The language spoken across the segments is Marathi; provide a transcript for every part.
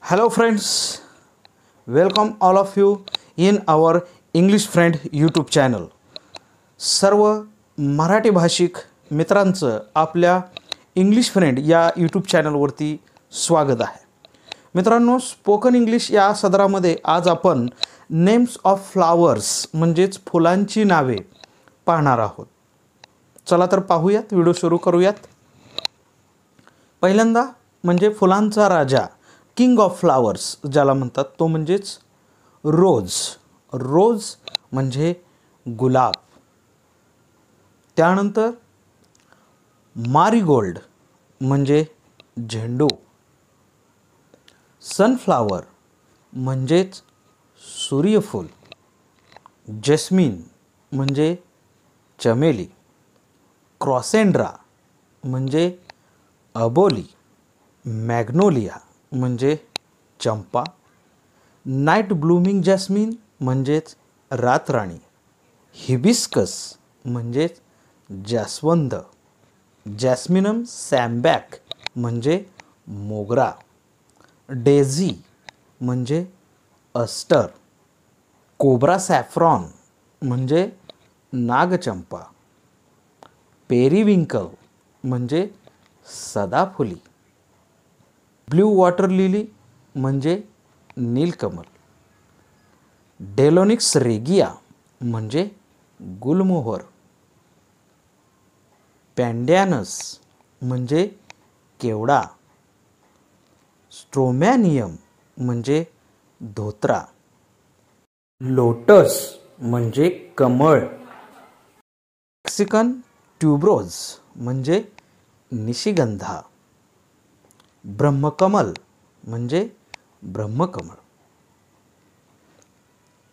Hello friends, welcome all of you in our English Friend YouTube channel. सर्व मराठी भाषिक मित्रांचं आपल्या इंग्लिश फ्रेंड या यूट्यूब चॅनलवरती स्वागत आहे. मित्रांनो, स्पोकन इंग्लिश या सदरामध्ये आज आपण नेम्स ऑफ फ्लावर्स म्हणजेच फुलांची नावे पाहणार आहोत. चला तर पाहूयात, व्हिडिओ सुरू करूयात. पहिल्यांदा म्हणजे फुलांचा राजा, किंग ऑफ फ्लावर्स ज्याला म्हणतात, तो म्हणजेच रोज. रोज म्हणजे गुलाब. त्यानंतर मारीगोल्ड म्हणजे झेंडू. सनफ्लावर म्हणजेच सूर्यफूल. जस्मिन म्हणजे चमेली. क्रॉसेंड्रा म्हणजे अबोली. मॅग्नोलिया म्हणजे चंपा. नाईट ब्लूमिंग जॅस्मिन म्हणजेच रातराणी. हिबिस्कस म्हणजेच जास्वंद. जॅस्मिनम सॅमबॅक म्हणजे मोगरा. डेझी म्हणजे अस्टर. कोब्रा सॅफ्रॉन म्हणजे नागचंपा. पेरीविंकल म्हणजे सदाफुली. ब्ल्यू वॉटर लिली म्हणजे नीलकमल. डेलोनिक्स रेगिया म्हणजे गुलमोहर. पॅन्डॅनस म्हणजे केवडा. स्ट्रोमॅनियम म्हणजे धोत्रा. लोटस म्हणजे कमळ. मेक्सिकन ट्यूबरोज म्हणजे निशिगंधा. ब्रह्मकमल म्हणजे ब्रह्मकमळ.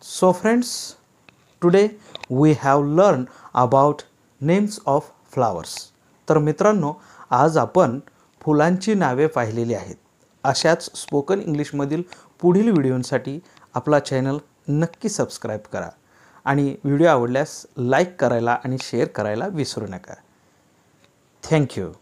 So friends, today we have learned about names of flowers. तर मित्रांनो, आज आपण फुलांची नावे पाहिलेली आहेत. अशाच स्पोकन इंग्लिशमधील पुढील व्हिडिओंसाठी आपला चॅनल नक्की सबस्क्राईब करा आणि व्हिडिओ आवडल्यास लाईक करायला आणि शेअर करायला विसरू नका. थँक्यू.